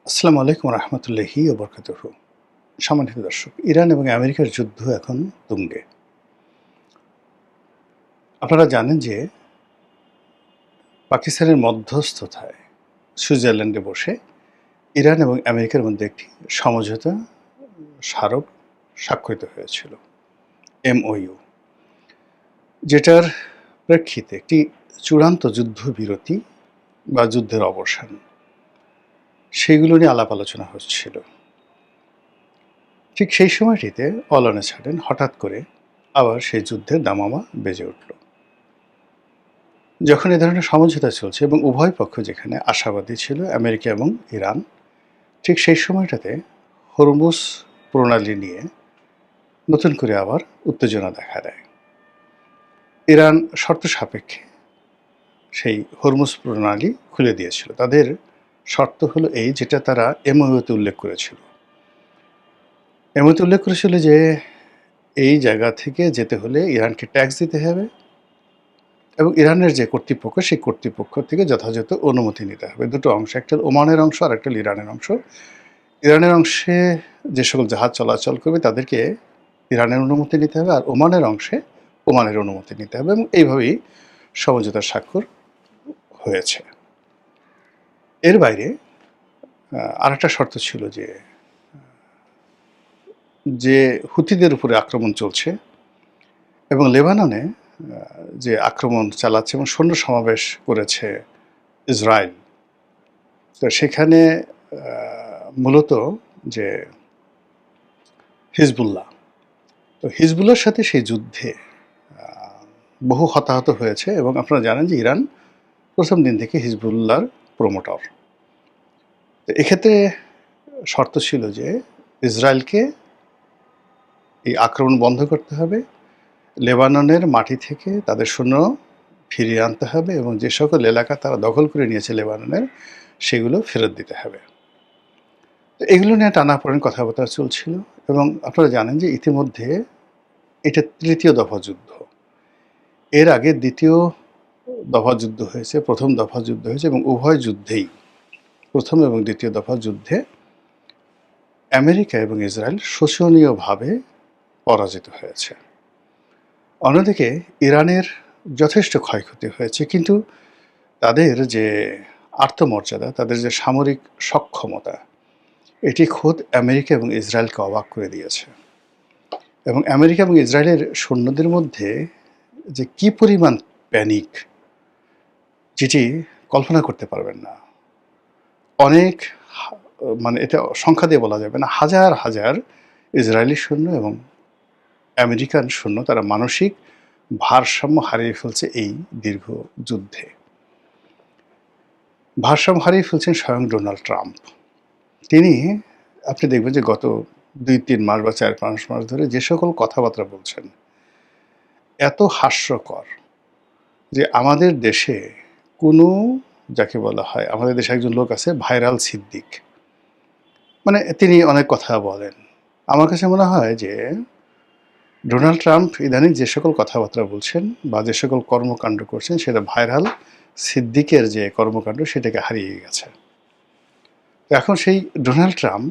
আসসালামু আলাইকুম রহমতুল্লাহি ওবরকাতুহ। সম্মানিত দর্শক, ইরান এবং আমেরিকার যুদ্ধ এখন তুঙ্গে। আপনারা জানেন যে পাকিস্তানের মধ্যস্থতায় সুইজারল্যান্ডে বসে ইরান এবং আমেরিকার মধ্যে একটি সমঝোতা স্মারক স্বাক্ষরিত হয়েছিল, MOU, যেটার প্রেক্ষিতে একটি চূড়ান্ত যুদ্ধবিরতি বা যুদ্ধের অবসান সেগুলো নিয়ে আলাপ আলোচনা হচ্ছিল। ঠিক সেই সময়টিতে অল অন এ সাডেন হঠাৎ করে আবার সেই যুদ্ধের দামামা বেজে উঠল। যখন এ ধরনের সমঝোতা চলছে এবং উভয় পক্ষ যেখানে আশাবাদী ছিল, আমেরিকা এবং ইরান, ঠিক সেই সময়টাতে হরমুজ প্রণালী নিয়ে নতুন করে আবার উত্তেজনা দেখা দেয়। ইরান শর্ত সাপেক্ষে সেই হরমুজ প্রণালী খুলে দিয়েছিল। তাদের শর্ত হলো এই, যেটা তারা MOU-তে উল্লেখ করেছিল। MOU-তে উল্লেখ করেছিল যে এই জায়গা থেকে যেতে হলে ইরানকে ট্যাক্স দিতে হবে এবং ইরানের যে কর্তৃপক্ষ, সেই কর্তৃপক্ষ থেকে যথাযথ অনুমতি নিতে হবে। দুটো অংশ, একটা ওমানের অংশ আর একটা ইরানের অংশ। ইরানের অংশে যে সকল জাহাজ চলাচল করবে তাদেরকে ইরানের অনুমতি নিতে হবে, আর ওমানের অংশে ওমানের অনুমতি নিতে হবে, এবং এইভাবেই সমঝোতার স্বাক্ষর হয়েছে। এর বাইরে আরেকটা শর্ত ছিল যে হুথিদের উপরে আক্রমণ চলছে এবং লেবাননে যে আক্রমণ চালাচ্ছে এবং সৈন্য সমাবেশ করেছে ইসরায়েল, তো সেখানে মূলত যে হিজবুল্লাহ, তো হিজবুল্লাহর সাথে সেই যুদ্ধে বহু হতাহত হয়েছে এবং আপনারা জানেন যে ইরান প্রথম দিন থেকে হিজবুল্লাহর প্রমোটর। তো এক্ষেত্রে শর্ত ছিল যে ইসরায়েলকে এই আক্রমণ বন্ধ করতে হবে, লেবাননের মাটি থেকে তাদের সৈন্য ফিরিয়ে আনতে হবে এবং যে সকল এলাকা তারা দখল করে নিয়েছে লেবাননের, সেগুলো ফেরত দিতে হবে। তো এগুলো নিয়ে টানাপোড়েন কথাবার্তা চলছিল এবং আপনারা জানেন যে ইতিমধ্যে এটা তৃতীয় দফা যুদ্ধ। এর আগে দ্বিতীয় দফা যুদ্ধ হয়েছে, প্রথম দফা যুদ্ধ হয়েছে এবং উভয় যুদ্ধেই, প্রথম এবং দ্বিতীয় দফা যুদ্ধে আমেরিকা এবং ইসরায়েল শোচনীয়ভাবে পরাজিত হয়েছে। অন্যদিকে ইরানের যথেষ্ট ক্ষয়ক্ষতি হয়েছে, কিন্তু তাদের যে আত্মমর্যাদা, তাদের যে সামরিক সক্ষমতা, এটি খোদ আমেরিকা এবং ইসরায়েলকে অবাক করে দিয়েছে। এবং আমেরিকা এবং ইসরায়েলের সৈন্যদের মধ্যে যে কী পরিমাণ প্যানিক, যেটি কল্পনা করতে পারবেন না। অনেক, মানে এটা সংখ্যা দিয়ে বলা যাবে না, হাজার হাজার ইসরায়েলি সৈন্য এবং আমেরিকান সৈন্য তারা মানসিক ভারসাম্য হারিয়ে ফেলছে এই দীর্ঘ যুদ্ধে। ভারসাম্য হারিয়ে ফেলছেন স্বয়ং ডোনাল্ড ট্রাম্প। তিনি, আপনি দেখবেন যে গত 2-3 মাস বা 4-5 মাস ধরে যে সকল কথাবার্তা বলছেন, এত হাস্যকর যে আমাদের দেশে কোনো, যাকে বলা হয়, আমাদের দেশে একজন লোক আছে ভাইরাল সিদ্দিক, মানে তিনি অনেক কথা বলেন। আমার কাছে মনে হয় যে ডোনাল্ড ট্রাম্প ইদানিং যে সকল কথাবার্তা বলছেন বা যে সকল কর্মকাণ্ড করছেন, সেটা ভাইরাল সিদ্দিকের যে কর্মকাণ্ড সেটাকে হারিয়ে গেছে। এখন সেই ডোনাল্ড ট্রাম্প,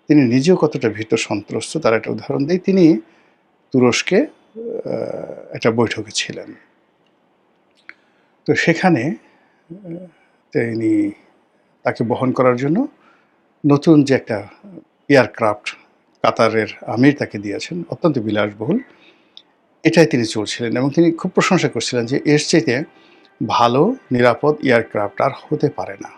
তিনি নিজেও কতটা ভীত সন্ত্রস্ত তার একটা উদাহরণ দিই। তিনি তুরস্কে একটা বৈঠকে ছিলেন। তো সেখানে তিনি, তাকে বহন করার জন্য নতুন যে একটা এয়ারক্রাফট কাতারের আমির তাকে দিয়েছেন, অত্যন্ত বিলাসবহুল, এটাই তিনি চলছিলেন এবং তিনি খুব প্রশংসা করছিলেন যে এর চাইতে ভালো নিরাপদ এয়ারক্রাফট আর হতে পারে না।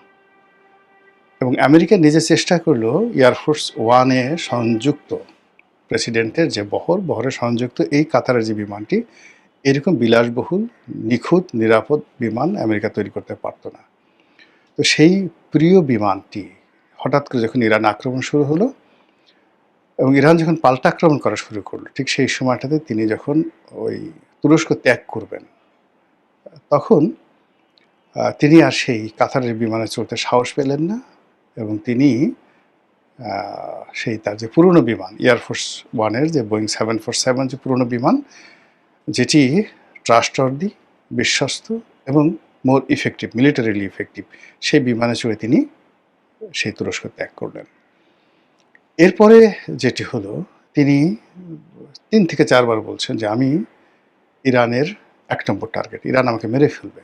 এবং আমেরিকা নিজে চেষ্টা করলো এয়ারফোর্স ওয়ানে সংযুক্ত প্রেসিডেন্টের যে বহরে সংযুক্ত এই কাতারের যে বিমানটি, এরকম বিলাসবহুল, নিখুঁত, নিরাপদ বিমান আমেরিকা তৈরি করতে পারতো না। তো সেই প্রিয় বিমানটি হঠাৎ করে যখন ইরান আক্রমণ শুরু হলো এবং ইরান যখন পাল্টা আক্রমণ করা শুরু করলো, ঠিক সেই সময়টাতে তিনি যখন ওই তুরস্ক ত্যাগ করবেন, তখন তিনি আর সেই কাতারের বিমানে চড়তে সাহস পেলেন না এবং তিনি সেই তার যে পুরনো বিমান, এয়ারফোর্স ওয়ানের যে বোয়িং 747 যে পুরনো বিমান, যেটি ট্রাস্টওয়ার্দি, বিশ্বস্ত এবং মোর ইফেক্টিভ, মিলিটারিলি ইফেক্টিভ, সেই বিমানে চড়ে তিনি সেই তুরস্ক ত্যাগ করলেন। এরপরে যেটি হলো, তিনি ৩ থেকে ৪ বার বলছেন যে, "আমি ইরানের ১ নম্বর টার্গেট। ইরান আমাকে মেরে ফেলবে।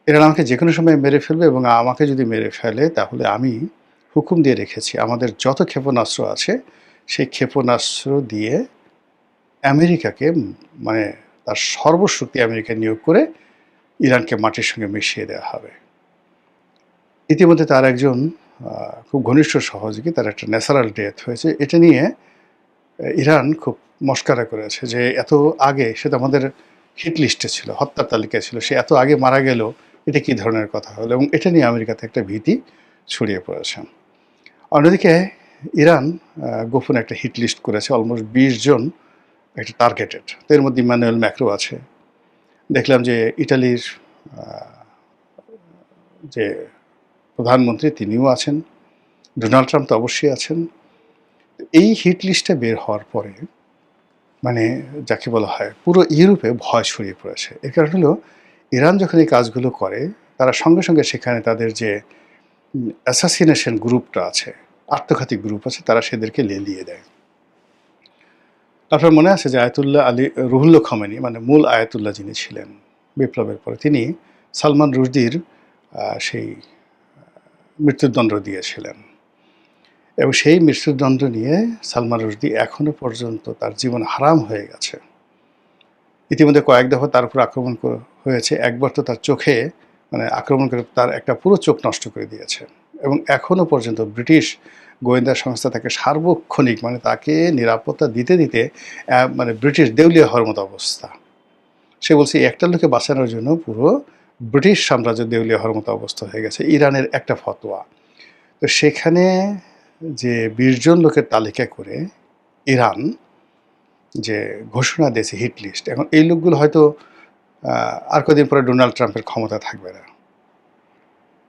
ইরান আমাকে যেকোনো সময় মেরে ফেলবে এবং আমাকে যদি মেরে ফেলে তাহলে আমি হুকুম দিয়ে রেখেছি আমাদের যত ক্ষেপণাস্ত্র আছে সেই ক্ষেপণাস্ত্র দিয়ে আমেরিকাকে মানে তার সর্বশক্তি আমেরিকা নিয়োগ করে ইরানকে মাটির সঙ্গে মিশিয়ে দেওয়া হবে।" ইতিমধ্যে তার একজন খুব ঘনিষ্ঠ সহযোগী, তার একটা ন্যাচারাল ডেথ হয়েছে। এটা নিয়ে ইরান খুব মশকরা করেছে যে এত আগে, সে তো আমাদের হিট লিস্টে ছিল, হত্যার তালিকায় ছিল, সে এত আগে মারা গেল, এটা কী ধরনের কথা হলো, এবং এটা নিয়ে আমেরিকাতে একটা ভীতি ছড়িয়ে পড়েছে। অন্যদিকে ইরান গোপনে একটা হিট লিস্ট করেছে, অলমোস্ট ২০ জন একটা টার্গেটেড। তো এর মধ্যে ইমানুয়েল ম্যাক্রো আছে, দেখলাম যে ইটালির যে প্রধানমন্ত্রী তিনিও আছেন, ডোনাল্ড ট্রাম্প তো অবশ্যই আছেন। এই হিট লিস্টটা বের হওয়ার পরে মানে যাকে বলা হয় পুরো ইউরোপে ভয় ছড়িয়ে পড়েছে। এর কারণ হলো ইরান যখন এই কাজগুলো করে তারা সঙ্গে সঙ্গে সেখানে তাদের যে অ্যাসাসিনেশন গ্রুপটা আছে, আত্মঘাতী গ্রুপ আছে, তারা সেদেরকে লেলিয়ে দেয়। আপনার মনে আছে যে আয়াতুল্লাহ আলী রুহুল্লাহ খমেনি, মানে মূল আয়াতুল্লাহ যিনি ছিলেন বিপ্লবের পরে, তিনি সালমান রুশদির সেই মৃত্যুদণ্ড দিয়েছিলেন, এবং সেই মৃত্যুদণ্ড নিয়ে সালমান রুশদি এখনও পর্যন্ত তার জীবন হারাম হয়ে গেছে। ইতিমধ্যে কয়েক দফা তার উপর আক্রমণ হয়েছে। একবার তো তার চোখে মানে আক্রমণ করে তার একটা পুরো চোখ নষ্ট করে দিয়েছে, এবং এখনও পর্যন্ত ব্রিটিশ গোয়েন্দা সংস্থা তাকে সার্বক্ষণিক মানে তাকে নিরাপত্তা দিতে দিতে মানে ব্রিটিশ দেউলিয়া হওয়ার মতো অবস্থা। সে বলছে একটা লোকে বাঁচানোর জন্য পুরো ব্রিটিশ সাম্রাজ্য দেউলিয়া হওয়ার মতো অবস্থা হয়ে গেছে। ইরানের একটা ফতোয়া, তো সেখানে যে ২০ জন লোকের তালিকা করে ইরান যে ঘোষণা দিয়েছে হিট লিস্ট, এখন এই লোকগুলো হয়তো আর কদিন পরে ডোনাল্ড ট্রাম্পের ক্ষমতা থাকবে না,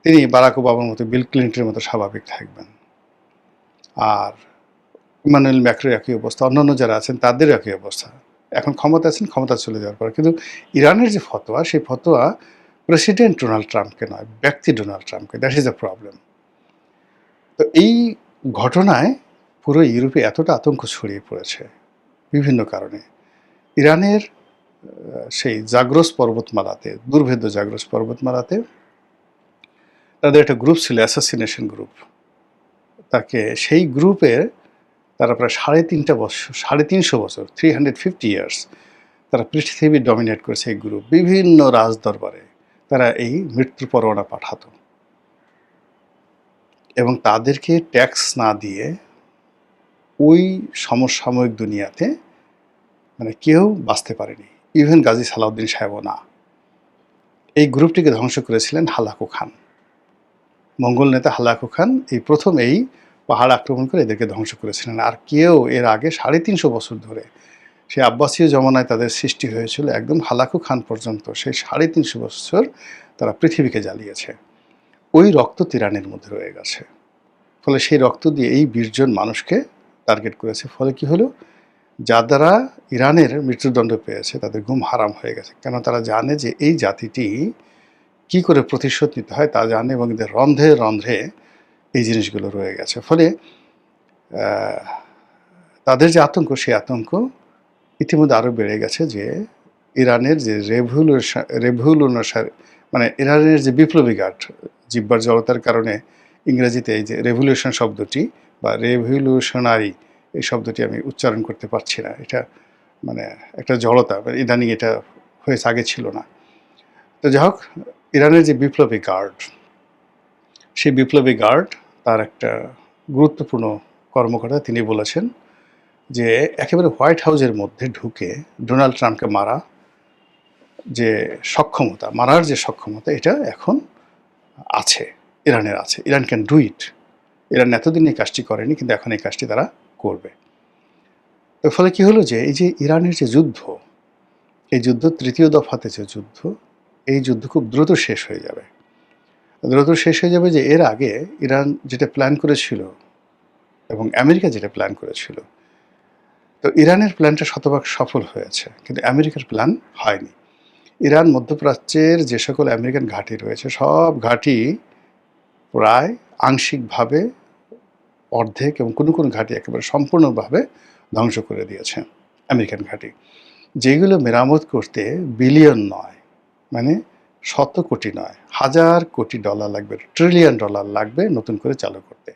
তিনি বারাক ওবামার মতো, বিল ক্লিন্টনের মতো স্বাভাবিক থাকবেন, আর ইমানুয়েল ম্যাক্রোর একই অবস্থা, অন্যান্য যারা আছেন তাদের একই অবস্থা। এখন ক্ষমতা আছেন, ক্ষমতা চলে যাওয়ার পর। কিন্তু ইরানের যে ফতোয়া, সেই ফতোয়া প্রেসিডেন্ট ডোনাল্ড ট্রাম্পকে নয়, ব্যক্তি ডোনাল্ড ট্রাম্পকে। That is the problem. তো এই ঘটনায় পুরো ইউরোপে এতটা আতঙ্ক ছড়িয়ে পড়েছে বিভিন্ন কারণে। ইরানের সেই জাগ্রস পর্বতমালাতে, দুর্ভেদ্য জাগ্রস পর্বতমালাতে তাদের একটা গ্রুপ ছিল, অ্যাসাসিনেশন গ্রুপ। তাকে সেই গ্রুপের তারা প্রায় ৩৫০ বছর 350 ইয়ার্স তারা পৃথিবী ডমিনেট করেছে। এই গ্রুপ বিভিন্ন রাজদরবারে তারা এই মৃত্যু পরোয়ানা পাঠাতো, এবং তাদেরকে ট্যাক্স না দিয়ে ওই সমসাময়িক দুনিয়াতে মানে কেউ বাঁচতে পারেনি, ইভেন গাজী সালাউদ্দিন সাহেবও না। এই গ্রুপটিকে ধ্বংস করেছিলেন হালাকু খান, মঙ্গল নেতা হালাকু খান এই প্রথম এই পাহাড় আক্রমণ করে এদেরকে ধ্বংস করেছিলেন। আর কেউ এর আগে ৩৫০ বছর ধরে, সে আব্বাসীয় জমানায় তাদের সৃষ্টি হয়েছিল, একদম হালাকু খান পর্যন্ত সেই ৩৫০ বছর তারা পৃথিবীকে জ্বালিয়েছে। ওই রক্ত ইরানের মধ্যে রয়ে গেছে। ফলে সেই রক্ত দিয়ে এই ২০ জন মানুষকে টার্গেট করেছে। ফলে কি হলো, যারা ইরানের মৃত্যুদণ্ড পেয়েছে তাদের ঘুম হারাম হয়ে গেছে, কেন তারা জানে যে এই জাতিটি কি করে প্রতিশোধ নিতে হয় তা জানে, এবং এদের রন্ধ্রে রন্ধ্রে এই জিনিসগুলো রয়ে গেছে। ফলে তাদের যে আতঙ্ক, সেই আতঙ্ক ইতিমধ্যে আরও বেড়ে গেছে যে ইরানের যে রেভলিউশন মানে ইরানের যে বিপ্লবী গার্ড, জিহ্বার জড়তার কারণে ইংরেজিতে এই যে রেভলিউশন শব্দটি বা রেভলিউশনারি এই শব্দটি আমি উচ্চারণ করতে পারছি না, এটা মানে একটা জড়তা, ইদানিং এটা হয়েছে, আগে ছিল না। তো যাই হোক, ইরানের যে বিপ্লবী গার্ড, সেই বিপ্লবী গার্ড তার একটা গুরুত্বপূর্ণ কর্মকর্তা তিনি বলেছেন যে একেবারে হোয়াইট হাউসের মধ্যে ঢুকে ডোনাল্ড ট্রাম্পকে মারা যে সক্ষমতা, মারার যে সক্ষমতা, এটা এখন আছে, ইরানের আছে। Iran can do it. Iran এতদিন এই কাজটি করেনি, কিন্তু এখন এই কাজটি তারা করবে। এর ফলে কি হলো যে এই যে ইরানের যে যুদ্ধ, এই যুদ্ধ তৃতীয় দফাতে যে যুদ্ধ, এই যুদ্ধ খুব দ্রুত শেষ হয়ে যাবে। দ্রুত শেষ হয়ে যাবে যে এর আগে ইরান যেটা প্ল্যান করেছিল এবং আমেরিকা যেটা প্ল্যান করেছিল, তো ইরানের প্ল্যানটা শতভাগ সফল হয়েছে, কিন্তু আমেরিকার প্ল্যান হয়নি। ইরান মধ্যপ্রাচ্যের যে সকল আমেরিকান ঘাঁটি রয়েছে, সব ঘাঁটি প্রায় আংশিকভাবে, অর্ধেক এবং কোনো ঘাঁটি একেবারে সম্পূর্ণভাবে ধ্বংস করে দিয়েছে আমেরিকান ঘাঁটি, যেগুলো মেরামত করতে বিলিয়ন নয়, মানে শত কোটি নয়, হাজার কোটি ডলার লাগবে, ট্রিলিয়ন ডলার লাগবে নতুন করে চালু করতে।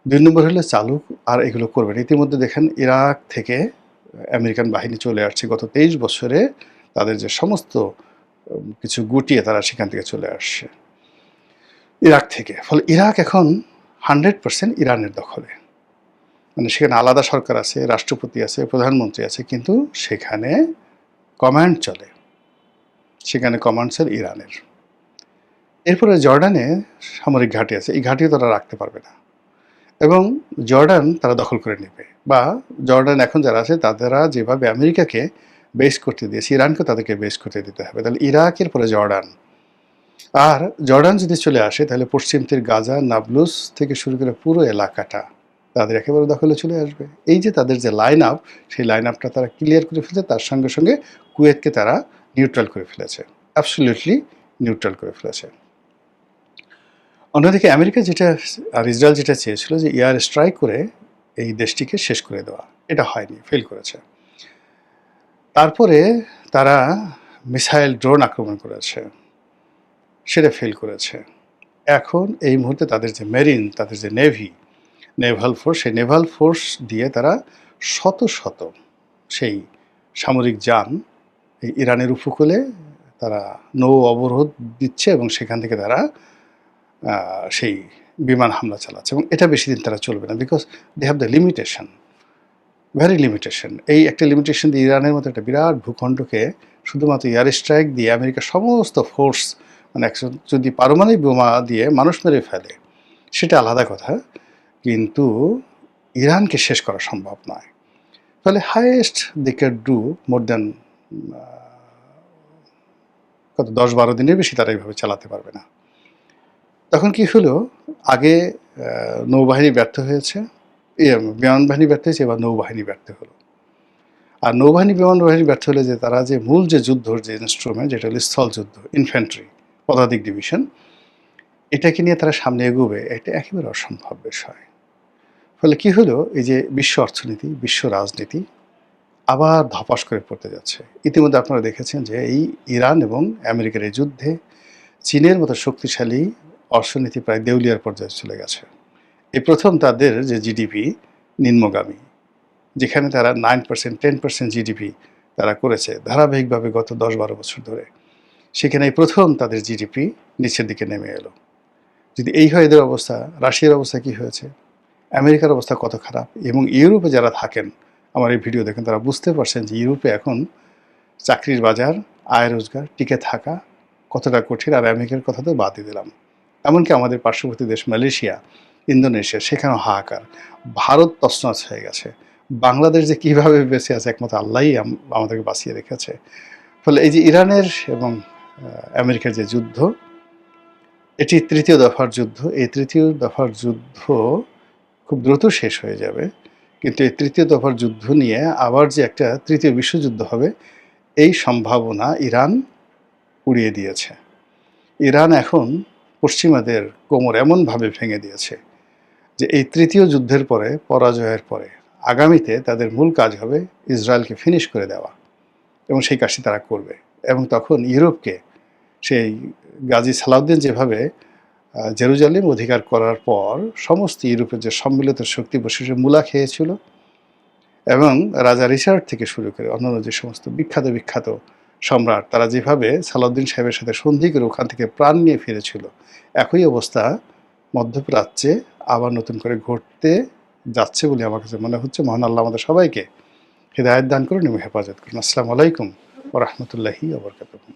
২ নম্বর হলো চালু আর এগুলো করবেন। ইতিমধ্যে দেখেন ইরাক থেকে আমেরিকান বাহিনী চলে আসছে গত ২৩ বছরে, তাদের যে সমস্ত কিছু গুটিয়ে তারা সেখান থেকে চলে আসছে ইরাক থেকে। ফলে ইরাক এখন 100% ইরানের দখলে, মানে সেখানে আলাদা সরকার আছে, রাষ্ট্রপতি আছে, প্রধানমন্ত্রী আছে, কিন্তু সেখানে কমান্ড চলে, সেখানে কমান্ড চলে ইরানের। এরপরে জর্ডানে সামরিক ঘাঁটি আছে, এই ঘাঁটিও তারা রাখতে পারবে না, এবং জর্ডান তারা দখল করে নেবে, বা জর্ডান এখন যারা আছে তারা যেভাবে আমেরিকাকে বেস করতে দিয়েছে, ইরানকে তাদেরকে বেস করতে দিতে হবে। তাহলে ইরাকের পরে জর্ডান, আর জর্ডান যদি চলে আসে তাহলে পশ্চিম তীর, গাজা, নাবলুস থেকে শুরু করে পুরো এলাকাটা তাদের একেবারে দখলে চলে আসবে। এই যে তাদের যে লাইন আপ, সেই লাইন আপটা তারা ক্লিয়ার করে ফেলেছে, তার সঙ্গে সঙ্গে কুয়েতকে তারা নিউট্রাল করে ফেলেছে, অ্যাবসলিউটলি নিউট্রাল করে ফেলেছে। অন্যদিকে আমেরিকা যেটা আর ইসরায়েল যেটা চেয়েছিল যে এয়ার স্ট্রাইক করে এই দেশটিকে শেষ করে দেওয়া, এটা হয়নি, ফেল করেছে। তারপরে তারা মিসাইল, ড্রোন আক্রমণ করেছে, সেটা ফেল করেছে। এখন এই মুহূর্তে তাদের যে মেরিন, তাদের যে নেভাল ফোর্স, সেই নেভাল ফোর্স দিয়ে তারা শত শত সেই সামরিক যান এই ইরানের উপকূলে তারা নৌ অবরোধ দিচ্ছে, এবং সেখান থেকে তারা সেই বিমান হামলা চালাচ্ছে, এবং এটা বেশি দিন তারা চলবে না, because they have the limitation, very limitation. এই একটা লিমিটেশন দিয়ে ইরানের মতো একটা বিরাট ভূখণ্ডকে শুধুমাত্র এয়ার স্ট্রাইক দিয়ে আমেরিকার সমস্ত ফোর্স, মানে যদি পারমাণবিক বোমা দিয়ে মানুষ মেরে ফেলে সেটা আলাদা কথা, কিন্তু ইরানকে শেষ করা সম্ভব নয়। ফলে highest they can do more than কত 10-12 দিনের বেশি তারা এইভাবে চালাতে পারবে না। তখন কি হলো, আগে নৌবাহিনী ব্যর্থ হয়েছে, বিমান বাহিনী ব্যর্থ হয়েছে, এবার নৌবাহিনী ব্যর্থ হলো। আর নৌবাহিনী, বিমান বাহিনী ব্যর্থ হলে যে তারা যে মূল যে যুদ্ধর যে ইনস্ট্রুমেন্ট, যেটা হলো স্থল যুদ্ধ, ইনফ্যান্ট্রি, পদাতিক ডিভিশন, এটাকে নিয়ে তারা সামনে এগোবে, এটা একেবারে অসম্ভব বিষয়। ফলে কি হলো, এই যে বিশ্ব অর্থনীতি, বিশ্ব রাজনীতি আবার ধপাস করে পড়তে যাচ্ছে। ইতিমধ্যে আপনারা দেখেছেন যে এই ইরান এবং আমেরিকার এই যুদ্ধে চীনের মতো শক্তিশালী অর্থনীতি প্রায় দেউলিয়ার পর্যায়ে চলে গেছে। এই প্রথম তাদের যে জিডিপি নিম্নগামী, যেখানে তারা 9%, 10% জিডিপি তারা করেছে ধারাবাহিকভাবে গত 10-12 বছর ধরে, সেখানে এই প্রথম তাদের জিডিপি নিচের দিকে নেমে এলো। যদি এই হয় এদের অবস্থা, রাশিয়ার অবস্থা কি হয়েছে, আমেরিকার অবস্থা কত খারাপ, এবং ইউরোপে যারা থাকেন, আমার এই ভিডিও দেখেন, তারা বুঝতে পারছেন যে ইউরোপে এখন চাকরির বাজার, আয় রোজগার, টিকে থাকা কতটা কঠিন। আর আমেরিকার কথা তো বাদই দিলাম, এমনকি আমাদের পার্শ্ববর্তী দেশ মালয়েশিয়া, ইন্দোনেশিয়া, সেখানেও হাহাকার। ভারত তছনছ হয়ে গেছে। বাংলাদেশ যে কীভাবে বেঁচে আছে একমাত্র আল্লাহই আমাদেরকে বাঁচিয়ে রেখেছে। ফলে এই যে ইরানের এবং আমেরিকার যে যুদ্ধ, এটি তৃতীয় দফার যুদ্ধ। এই তৃতীয় দফার যুদ্ধ খুব দ্রুত শেষ হয়ে যাবে, কিন্তু এই তৃতীয় দফার যুদ্ধ নিয়ে আবার যে একটা তৃতীয় বিশ্বযুদ্ধ হবে, এই সম্ভাবনা ইরান উড়িয়ে দিয়েছে। ইরান এখন পশ্চিমাদের কোমর এমনভাবে ভেঙে দিয়েছে যে এই তৃতীয় যুদ্ধের পরে, পরাজয়ের পরে, আগামীতে তাদের মূল কাজ হবে ইসরায়েলকে ফিনিশ করে দেওয়া, এবং সেই কাজটি তারা করবে। এবং তখন ইউরোপকে, সেই গাজী সালাউদ্দিন যেভাবে জেরুজালেম অধিকার করার পর সমস্ত ইউরোপের যে সম্মিলিত শক্তি বসে মূলা খেয়েছিল, এবং রাজা রিচার্ড থেকে শুরু করে অন্যান্য যে সমস্ত বিখ্যাত সম্রাট, তারা যেভাবে সালাউদ্দিন সাহেবের সাথে সন্ধি করে ওখান থেকে প্রাণ নিয়ে ফিরেছিল, একই অবস্থা মধ্যপ্রাচ্যে আবার নতুন করে ঘটতে যাচ্ছে বলে আমার কাছে মনে হচ্ছে। মহান আল্লাহ আমাদের সবাইকে হিদায়াত দান করুন এবং হেফাজত করুন। আসসালামু আলাইকুম ওয়া রাহমাতুল্লাহি ওয়া বারাকাতুহু।